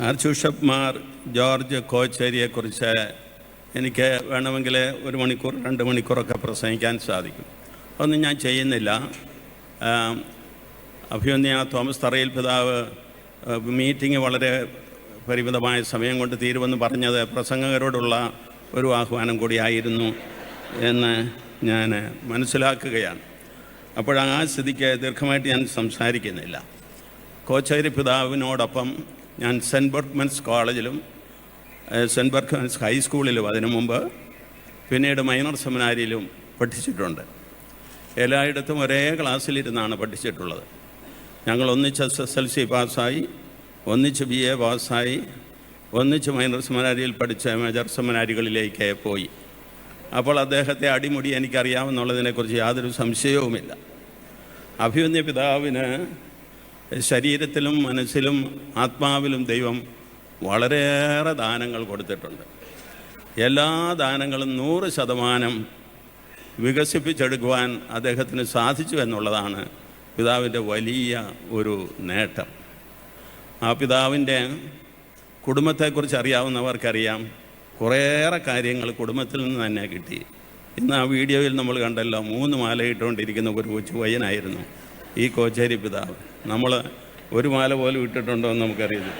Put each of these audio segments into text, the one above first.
Arch ബിഷപ്പ്മാർ George കോച്ചേരിയെക്കുറിച്ച് എനിക്ക് വേണമെങ്കിൽ 1 മണിക്കൂർ 2 മണിക്കൂറൊക്കെ പ്രസംഗിക്കാൻ സാധിക്കും. അതൊന്നും ഞാൻ ചെയ്യുന്നില്ല. അഭിവന്യ തോമസ് തറയിൽ പിതാവ് മീറ്റിംഗ് വളരെ പരിമിതമായ സമയം കൊണ്ട് തീരുമെന്ന് പറഞ്ഞത് പ്രസംഗകരോടുള്ള ഒരു ആഹ്വാനം കൂടിയായിരുന്നു എന്ന് ഞാൻ മനസ്സിലാക്കുകയാണ്. അപ്പോൾ ആ സ്ഥിതിക്ക് ദീർഘമായിട്ട് ഞാൻ സംസാരിക്കുന്നില്ല. കോച്ചേരി പിതാവിനോടൊപ്പം ഞാൻ സെൻറ്റ് ബർഗ്മൻസ് കോളേജിലും സെൻറ്റ് ബർഗ്മൻസ് ഹൈസ്കൂളിലും അതിനു മുമ്പ് പിന്നീട് മൈനർ സെമിനാരിയിലും പഠിച്ചിട്ടുണ്ട്. എല്ലായിടത്തും ഒരേ ക്ലാസ്സിലിരുന്നാണ് പഠിച്ചിട്ടുള്ളത്. ഞങ്ങൾ ഒന്നിച്ച് SSLC പാസ്സായി, ഒന്നിച്ച് BA പാസ്സായി, ഒന്നിച്ച് മൈനർ സെമിനാരിയിൽ പഠിച്ച മേജർ സെമിനാരികളിലേക്ക് പോയി. അപ്പോൾ അദ്ദേഹത്തെ അടിമുടി എനിക്കറിയാമെന്നുള്ളതിനെക്കുറിച്ച് യാതൊരു സംശയവുമില്ല. അഭിവന്യ പിതാവിന് ശരീരത്തിലും മനസ്സിലും ആത്മാവിലും ദൈവം വളരെയേറെ ദാനങ്ങൾ കൊടുത്തിട്ടുണ്ട്. എല്ലാ ദാനങ്ങളും 100% വികസിപ്പിച്ചെടുക്കുവാൻ അദ്ദേഹത്തിന് സാധിച്ചു എന്നുള്ളതാണ് പിതാവിൻ്റെ വലിയ ഒരു നേട്ടം. ആ പിതാവിൻ്റെ കുടുംബത്തെക്കുറിച്ച് അറിയാവുന്നവർക്കറിയാം, കുറേയേറെ കാര്യങ്ങൾ കുടുംബത്തിൽ നിന്ന് തന്നെ കിട്ടി. ഇന്ന് ആ വീഡിയോയിൽ നമ്മൾ കണ്ടല്ലോ, 3 മാലയിട്ടുകൊണ്ടിരിക്കുന്ന ഒരു കൊച്ചു പയ്യനായിരുന്നു ഈ കോച്ചേരി പിതാവ്. നമ്മൾ 1 മാല പോലും ഇട്ടിട്ടുണ്ടോ എന്ന് നമുക്കറിയില്ല.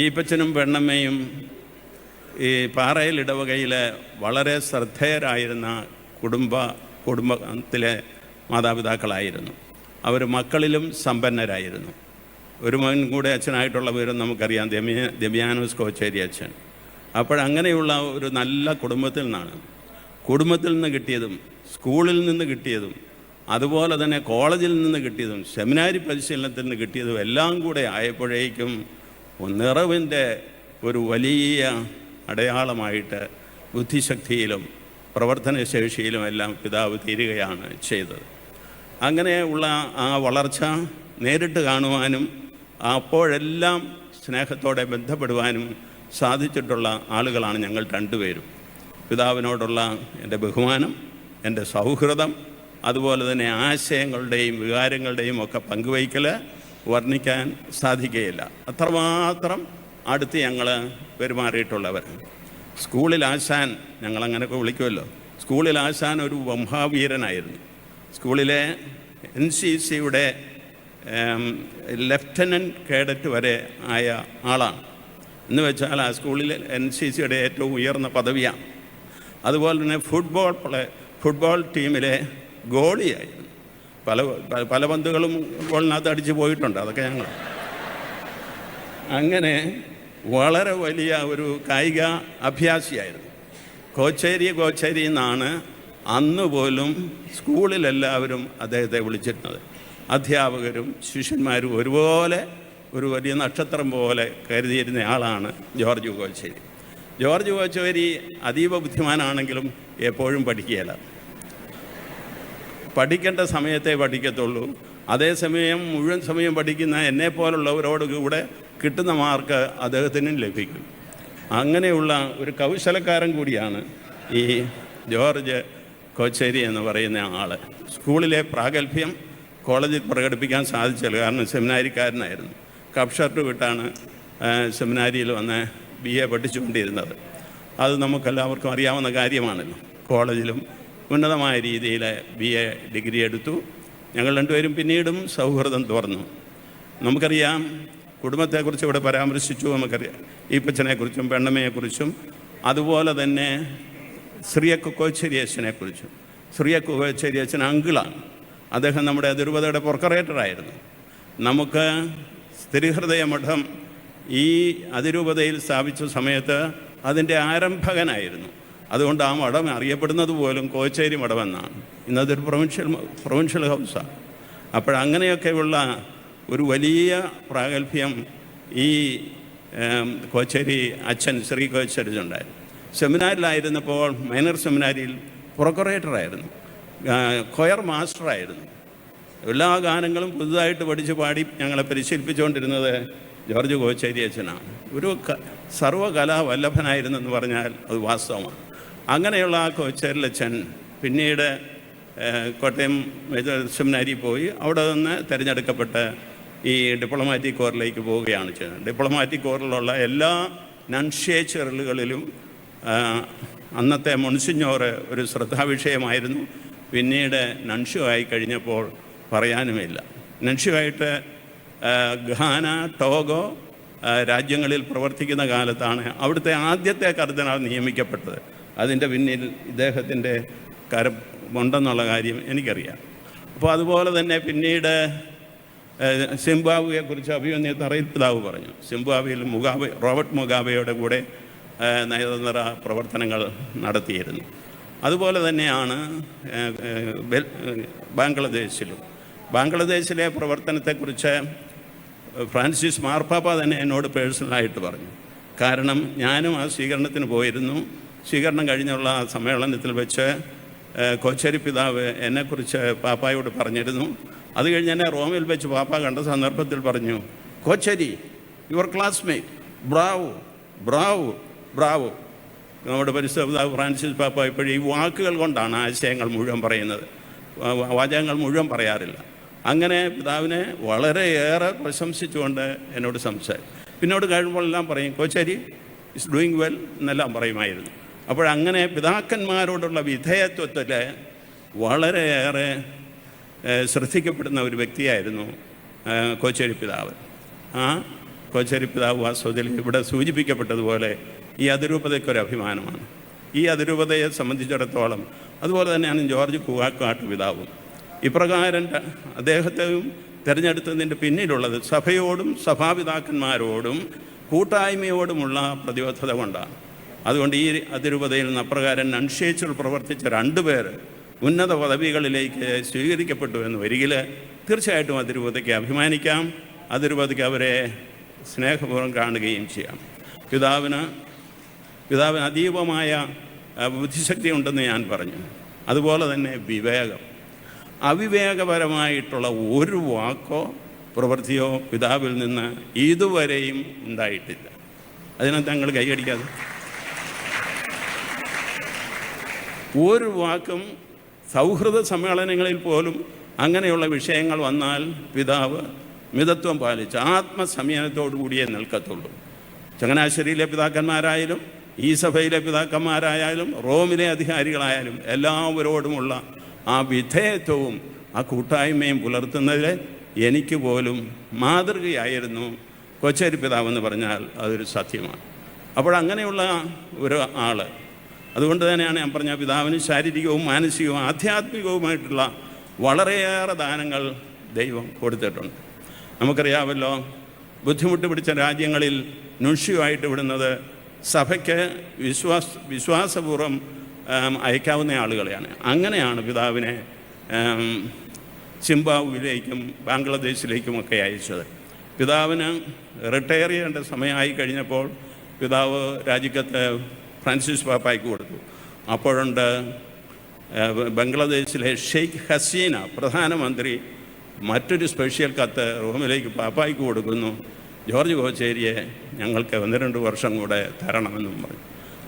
ഈപ്പച്ചനും പെണ്ണമ്മയും ഈ പാറയിൽ ഇടവകയിലെ വളരെ ശ്രദ്ധേയരായിരുന്ന കുടുംബത്തിലെ മാതാപിതാക്കളായിരുന്നു. അവർ മക്കളിലും സമ്പന്നരായിരുന്നു. ഒരു മകൻ കൂടെ അച്ഛനായിട്ടുള്ള വിവരം നമുക്കറിയാം, ദെമിയാനോസ് കോച്ചേരി അച്ഛൻ. അപ്പോഴങ്ങനെയുള്ള ഒരു നല്ല കുടുംബത്തിൽ നിന്ന് കിട്ടിയതും സ്കൂളിൽ നിന്ന് കിട്ടിയതും അതുപോലെ തന്നെ കോളേജിൽ നിന്ന് കിട്ടിയതും സെമിനാരി പരിശീലനത്തിൽ നിന്ന് കിട്ടിയതും എല്ലാം കൂടെ ആയപ്പോഴേക്കും നിറവിൻ്റെ ഒരു വലിയ അടയാളമായിട്ട് ബുദ്ധിശക്തിയിലും പ്രവർത്തനശേഷിയിലും എല്ലാം പിതാവ് തീരുകയാണ് ചെയ്തത്. അങ്ങനെയുള്ള ആ വളർച്ച നേരിട്ട് കാണുവാനും അപ്പോഴെല്ലാം സ്നേഹത്തോടെ ബന്ധപ്പെടുവാനും സാധിച്ചിട്ടുള്ള ആളുകളാണ് ഞങ്ങൾ 2 പേരും. പിതാവിനോടുള്ള എൻ്റെ ബഹുമാനം, എൻ്റെ സൗഹൃദം, അതുപോലെ തന്നെ ആശയങ്ങളുടെയും വികാരങ്ങളുടെയും ഒക്കെ പങ്കുവയ്ക്കൽ വർണ്ണിക്കാൻ സാധിക്കുകയില്ല. അത്രമാത്രം അടുത്ത് ഞങ്ങൾ പെരുമാറിയിട്ടുള്ളവർ. സ്കൂളിൽ ആശാൻ, ഞങ്ങളങ്ങനെയൊക്കെ വിളിക്കുമല്ലോ, സ്കൂളിൽ ആശാൻ ഒരു മഹാവീരനായിരുന്നു. സ്കൂളിലെ NCCയുടെ ലെഫ്റ്റനൻറ്റ് കേഡറ്റ് വരെ ആയ ആളാണ്. എന്ന് വെച്ചാൽ ആ സ്കൂളിൽ NCCയുടെ ഏറ്റവും ഉയർന്ന പദവിയാണ്. അതുപോലെ തന്നെ ഫുട്ബോൾ ടീമിലെ ഗോളിയായിരുന്നു. പല പന്തുകളും ഗോളിനകത്ത് അടിച്ച് പോയിട്ടുണ്ട്. അതൊക്കെ ഞങ്ങൾ അങ്ങനെ വളരെ വലിയ ഒരു കായിക അഭ്യാസിയായിരുന്നു. കോച്ചേരി എന്നാണ് അന്ന് പോലും സ്കൂളിലെല്ലാവരും അദ്ദേഹത്തെ വിളിച്ചിരുന്നത്. അധ്യാപകരും ശിഷ്യന്മാരും ഒരുപോലെ ഒരു വലിയ നക്ഷത്രം പോലെ കരുതിയിരുന്ന ആളാണ് ജോർജ് കോച്ചേരി. ജോർജ് കോച്ചേരി അതീവ ബുദ്ധിമാനാണെങ്കിലും എപ്പോഴും പഠിക്കുകയില്ല. പഠിക്കേണ്ട സമയത്തേ പഠിക്കത്തുള്ളൂ. അതേസമയം മുഴുവൻ സമയം പഠിക്കുന്ന എന്നെപ്പോലുള്ളവരോട് കൂടെ കിട്ടുന്ന മാർക്ക് അദ്ദേഹത്തിനും ലഭിക്കും. അങ്ങനെയുള്ള ഒരു കൗശലക്കാരൻ കൂടിയാണ് ഈ ജോർജ് കോച്ചേരി എന്ന് പറയുന്ന ആൾ. സ്കൂളിലെ പ്രാഗൽഭ്യം കോളേജിൽ പ്രകടിപ്പിക്കാൻ സാധിച്ചില്ല. കാരണം സെമിനാരിക്കാരനായിരുന്നു. കപ്പ് ഷർട്ട് വിട്ടാണ് സെമിനാരിയിൽ വന്ന് BA പഠിച്ചുകൊണ്ടിരുന്നത്. അത് നമുക്കെല്ലാവർക്കും അറിയാവുന്ന കാര്യമാണല്ലോ. കോളേജിലും ഉന്നതമായ രീതിയിൽ BA ഡിഗ്രി എടുത്തു. ഞങ്ങൾ 2 പേരും പിന്നീടും സൗഹൃദം തുറന്നു. നമുക്കറിയാം, കുടുംബത്തെക്കുറിച്ച് ഇവിടെ പരാമർശിച്ചു. നമുക്കറിയാം ഈപ്പച്ചനെക്കുറിച്ചും പെണ്ണമ്മയെക്കുറിച്ചും അതുപോലെ തന്നെ ശ്രീയക്ക് കോച്ചേരി അച്ഛനെക്കുറിച്ചും. ശ്രീയക്ക് കോച്ചേരി അച്ഛൻ അങ്കിളാണ്. അദ്ദേഹം നമ്മുടെ അതിരൂപതയുടെ പ്രൊക്കറേറ്ററായിരുന്നു. നമുക്ക് തിരുഹൃദയ മഠം ഈ അതിരൂപതയിൽ സ്ഥാപിച്ച സമയത്ത് അതിൻ്റെ ആരംഭകനായിരുന്നു. അതുകൊണ്ട് ആ മഠം അറിയപ്പെടുന്നത് പോലും കോച്ചേരി മഠമെന്നാണ്. ഇന്നതൊരു പ്രൊവിൻഷ്യൽ ഹൗസാണ്. അപ്പോഴങ്ങനെയൊക്കെയുള്ള ഒരു വലിയ പ്രാഗൽഭ്യം ഈ കോച്ചേരി അച്ഛൻ ശ്രീ കോച്ചേരി ഉണ്ടായിരുന്നു. സെമിനാരിലായിരുന്നപ്പോൾ മൈനർ സെമിനാരിയിൽ പ്രൊക്കറേറ്ററായിരുന്നു, കൊയർ മാസ്റ്ററായിരുന്നു. എല്ലാ ഗാനങ്ങളും പുതുതായിട്ട് പഠിച്ച് പാടി ഞങ്ങളെ പരിശീലിപ്പിച്ചുകൊണ്ടിരുന്നത് ജോർജ് കോച്ചേരി അച്ഛനാണ്. ഒരു സർവ്വകലാവല്ലഭനായിരുന്നെന്ന് പറഞ്ഞാൽ അത് വാസ്തവമാണ്. അങ്ങനെയുള്ള ആ കോച്ചേരി അച്ഛൻ പിന്നീട് കോട്ടയം മേജർ സെമിനാരി പോയി അവിടെ നിന്ന് തിരഞ്ഞെടുക്കപ്പെട്ട് ഈ ഡിപ്ലോമാറ്റിക് കോറിലേക്ക് പോവുകയാണ് ചെയ്യുന്നത്. ഡിപ്ലോമാറ്റിക് കോറിലുള്ള എല്ലാ നൺഷ്യേച്ചറുകളിലും അന്നത്തെ മുൻസിഞ്ഞോറ് ഒരു ശ്രദ്ധാവിഷയമായിരുന്നു. പിന്നീട് നൺഷ്യൂ ആയി കഴിഞ്ഞപ്പോൾ പറയാനുമില്ല. നൺഷ്യൂ ആയിട്ട് ഘാന, ടോഗോ രാജ്യങ്ങളിൽ പ്രവർത്തിക്കുന്ന കാലത്താണ് അവിടുത്തെ ആദ്യത്തെ കർദിനാൾ നിയമിക്കപ്പെട്ടത്. അതിൻ്റെ പിന്നിൽ ഇദ്ദേഹത്തിൻ്റെ കരമുണ്ടെന്നുള്ള കാര്യം എനിക്കറിയാം. അപ്പോൾ അതുപോലെ തന്നെ പിന്നീട് സിംബാബ്വേയെക്കുറിച്ച് അഭിമന്യ തറയിൽ പിതാവ് പറഞ്ഞു. സിംബാബ്വേയിൽ റോബർട്ട് മുഗാബെയുടെ കൂടെ നയതന്ത്ര പ്രവർത്തനങ്ങൾ നടത്തിയിരുന്നു. അതുപോലെ തന്നെയാണ് ബാംഗ്ലാദേശിലെ പ്രവർത്തനത്തെക്കുറിച്ച് ഫ്രാൻസിസ് മാർപ്പാപ്പ തന്നെ എന്നോട് പേഴ്സണലായിട്ട് പറഞ്ഞു. കാരണം ഞാനും ആ സ്വീകരണത്തിന് പോയിരുന്നു. സ്വീകരണം കഴിഞ്ഞുള്ള സമ്മേളനത്തിൽ വെച്ച് കോച്ചേരി പിതാവ് എന്നെക്കുറിച്ച് പാപ്പായോട് പറഞ്ഞിരുന്നു. അത് കഴിഞ്ഞ് എന്നെ റോമിൽ വെച്ച് പാപ്പ കണ്ട സന്ദർഭത്തിൽ പറഞ്ഞു, Kochery your classmate, Bravo Bravo Bravo. നമ്മുടെ പരിശുദ്ധ പിതാവ് ഫ്രാൻസിസ് പാപ്പ ഇപ്പോഴും ഈ വാക്കുകൾ കൊണ്ടാണ് ആശയങ്ങൾ മുഴുവൻ പറയുന്നത്, വാചകങ്ങൾ മുഴുവൻ പറയാറില്ല. അങ്ങനെ പിതാവിനെ വളരെയേറെ പ്രശംസിച്ചുകൊണ്ട് എന്നോട് സംസാരിച്ചു. പിന്നോട് കഴിയുമ്പോഴെല്ലാം പറയും കോച്ചേരി ഇസ് ഡൂയിങ് വെൽ എന്നെല്ലാം പറയുമായിരുന്നു. അപ്പോഴങ്ങനെ പിതാക്കന്മാരോടുള്ള വിധേയത്വത്തിൽ വളരെയേറെ ശ്രദ്ധിക്കപ്പെടുന്ന ഒരു വ്യക്തിയായിരുന്നു കോച്ചേരി പിതാവ്. ആ കോച്ചേരി പിതാവ് വാസ്തവത്തിൽ ഇവിടെ സൂചിപ്പിക്കപ്പെട്ടതുപോലെ ഈ അതിരൂപതയ്ക്കൊരു അഭിമാനമാണ്. ഈ അതിരൂപതയെ സംബന്ധിച്ചിടത്തോളം അതുപോലെ തന്നെയാണ് ജോർജ് കൂവാക്കാട്ട് പിതാവും. ഇപ്രകാരം അദ്ദേഹത്തെയും തിരഞ്ഞെടുത്തതിൻ്റെ പിന്നിലുള്ളത് സഭയോടും സഭാപിതാക്കന്മാരോടും കൂട്ടായ്മയോടുമുള്ള പ്രതിബദ്ധത കൊണ്ടാണ്. അതുകൊണ്ട് ഈ അതിരൂപതയിൽ നിന്ന് അപ്രകാരം നൺഷ്യേച്ചർ പ്രവർത്തിച്ച 2 പേർ ഉന്നത പദവികളിലേക്ക് സ്വീകരിക്കപ്പെട്ടു എന്ന് വരികിൽ തീർച്ചയായിട്ടും അതിരൂപതയ്ക്ക് അഭിമാനിക്കാം. അതിരൂപതയ്ക്ക് അവരെ സ്നേഹപൂർവ്വം കാണുകയും ചെയ്യാം. പിതാവിന് അതീവമായ ബുദ്ധിശക്തി ഉണ്ടെന്ന് ഞാൻ പറഞ്ഞു. അതുപോലെ തന്നെ വിവേകം. അവിവേകപരമായിട്ടുള്ള ഒരു വാക്കോ പ്രവൃത്തിയോ പിതാവിൽ നിന്ന് ഇതുവരെയും ഉണ്ടായിട്ടില്ല. അതിനകത്ത് ഞങ്ങൾ കൈയടിക്കാതെ ഒരു വാക്കും സൗഹൃദ സമ്മേളനങ്ങളിൽ പോലും അങ്ങനെയുള്ള വിഷയങ്ങൾ വന്നാൽ പിതാവ് മിതത്വം പാലിച്ച് ആത്മസംയമനത്തോടു കൂടിയേ നിൽക്കത്തുള്ളൂ. ചങ്ങനാശ്ശേരിയിലെ പിതാക്കന്മാരായാലും ഈ സഭയിലെ പിതാക്കന്മാരായാലും റോമിലെ അധികാരികളായാലും എല്ലാവരോടുമുള്ള ആ വിധേയത്വവും ആ കൂട്ടായ്മയും പുലർത്തുന്നതിൽ എനിക്ക് പോലും മാതൃകയായിരുന്നു കോച്ചേരി പിതാവെന്ന് പറഞ്ഞാൽ അതൊരു സത്യമാണ്. അപ്പോഴങ്ങനെയുള്ള ഒരു ആൾ, അതുകൊണ്ട് തന്നെയാണ് ഞാൻ പറഞ്ഞ പിതാവിന് ശാരീരികവും മാനസികവും ആധ്യാത്മികവുമായിട്ടുള്ള വളരെയേറെ ദാനങ്ങൾ ദൈവം കൊടുത്തിട്ടുണ്ട്. നമുക്കറിയാമല്ലോ, ബുദ്ധിമുട്ട് പിടിച്ച രാജ്യങ്ങളിൽ നുഷ്യുവായിട്ട് വിടുന്നത് സഭയ്ക്ക് വിശ്വാസപൂർവ്വം അയക്കാവുന്ന ആളുകളെയാണ്. അങ്ങനെയാണ് പിതാവിനെ സിംബാബ്വേയിലേക്കും ബാംഗ്ലാദേശിലേക്കുമൊക്കെ അയച്ചത്. പിതാവിന് റിട്ടയർ ചെയ്യേണ്ട സമയമായി കഴിഞ്ഞപ്പോൾ പിതാവ് രാജിക്കത്ത് ഫ്രാൻസിസ് പാപ്പായ്ക്ക് കൊടുത്തു. അപ്പോഴുണ്ട് ബംഗ്ലാദേശിലെ ഷെയ്ഖ് ഹസീന പ്രധാനമന്ത്രി മറ്റൊരു സ്പെഷ്യൽ കത്ത് റോമിലേക്ക് പാപ്പായ്ക്ക് കൊടുക്കുന്നു, ജോർജ് കോച്ചേരിയെ ഞങ്ങൾക്ക് 1-2 വർഷം കൂടെ തരണമെന്നും പറഞ്ഞു.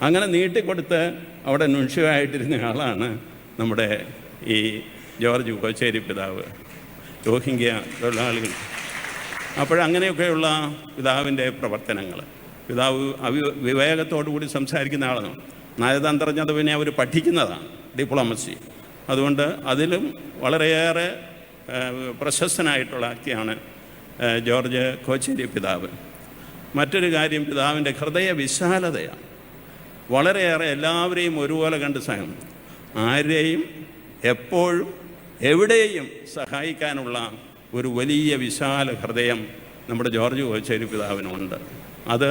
അങ്ങനെ നീട്ടിക്കൊടുത്ത് അവിടെ നുഷ്യുവായിട്ടിരുന്ന ആളാണ് നമ്മുടെ ഈ ജോർജ് കോച്ചേരി പിതാവ്, രോഹിംഗ്യ തൊഴിലാളികൾ. അപ്പോഴങ്ങനെയൊക്കെയുള്ള പിതാവിൻ്റെ പ്രവർത്തനങ്ങൾ, പിതാവ് വിവേകത്തോടു കൂടി സംസാരിക്കുന്ന ആളാണ്. നയതന്ത്രജ്ഞത പിന്നെ അവർ പഠിക്കുന്നതാണ്, ഡിപ്ലോമസി. അതുകൊണ്ട് അതിലും വളരെയേറെ പ്രശസ്തനായിട്ടുള്ള വ്യക്തിയാണ് ജോർജ് കോച്ചേരി പിതാവ്. മറ്റൊരു കാര്യം പിതാവിൻ്റെ ഹൃദയ വിശാലതയാണ്. വളരെയേറെ എല്ലാവരെയും ഒരുപോലെ കണ്ട് ആരെയും എപ്പോഴും എവിടെയും സഹായിക്കാനുള്ള ഒരു വലിയ വിശാല ഹൃദയം നമ്മുടെ ജോർജ് കോച്ചേരി പിതാവിനുണ്ട്. അത്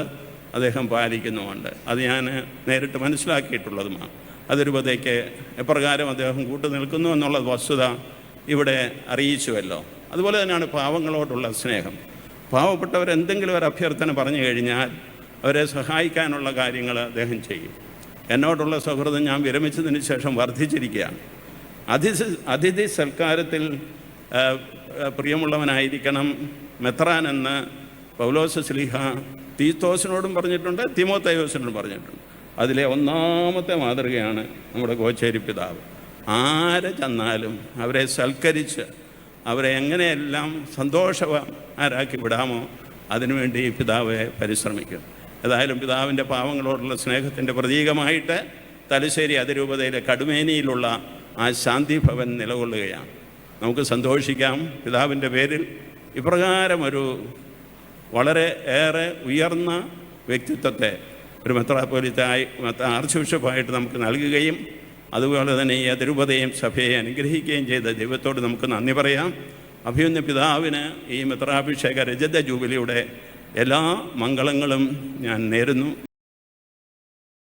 അദ്ദേഹം പാലിക്കുന്നുമുണ്ട്. അത് ഞാൻ നേരിട്ട് മനസ്സിലാക്കിയിട്ടുള്ളതുമാണ്. അതിരൂപതയ്ക്ക് എപ്രകാരം അദ്ദേഹം കൂട്ടുനിൽക്കുന്നു എന്നുള്ള വസ്തുത ഇവിടെ അറിയിച്ചുവല്ലോ. അതുപോലെ തന്നെയാണ് പാവങ്ങളോടുള്ള സ്നേഹം. പാവപ്പെട്ടവരെന്തെങ്കിലും ഒരു അഭ്യർത്ഥന പറഞ്ഞു കഴിഞ്ഞാൽ അവരെ സഹായിക്കാനുള്ള കാര്യങ്ങൾ അദ്ദേഹം ചെയ്യും. എന്നോടുള്ള സൗഹൃദം ഞാൻ വിരമിച്ചതിന് ശേഷം വർദ്ധിച്ചിരിക്കുകയാണ്. അതിഥി സൽക്കാരത്തിൽ പ്രിയമുള്ളവനായിരിക്കണം മെത്രാൻ എന്ന് പൗലോസ് ശ്ലീഹ തീത്തോസിനോടും പറഞ്ഞിട്ടുണ്ട്, തിമോത്തയോസിനോടും പറഞ്ഞിട്ടുണ്ട്. അതിലെ ഒന്നാമത്തെ മാതൃകയാണ് നമ്മുടെ കോച്ചേരി പിതാവ്. ആരെ ചെന്നാലും അവരെ സൽക്കരിച്ച് അവരെ എങ്ങനെയെല്ലാം സന്തോഷവാന്മാരാക്കി വിടാമോ അതിനുവേണ്ടി പിതാവ് പരിശ്രമിക്കും. ഏതായാലും പിതാവിൻ്റെ പാവങ്ങളോടുള്ള സ്നേഹത്തിൻ്റെ പ്രതീകമായിട്ട് തലശ്ശേരി അതിരൂപതയിലെ കടുമേനിയിലുള്ള ആ ശാന്തി ഭവൻ നിലകൊള്ളുകയാണ്. നമുക്ക് സന്തോഷിക്കാം. പിതാവിൻ്റെ പേരിൽ ഇപ്രകാരമൊരു വളരെ ഏറെ ഉയർന്ന വ്യക്തിത്വത്തെ ഒരു മെത്രാപ്പോലീത്തായി ആർച്ച് ബിഷപ്പായിട്ട് നമുക്ക് നൽകുകയും അതുപോലെ തന്നെ ഈ അതിരൂപതയും സഭയെ അനുഗ്രഹിക്കുകയും ചെയ്ത ദൈവത്തോട് നമുക്ക് നന്ദി പറയാം. അഭിമന്യ പിതാവിന് ഈ മെത്രാഭിഷേക രജത ജൂബിലിയുടെ എല്ലാ മംഗളങ്ങളും ഞാൻ നേരുന്നു.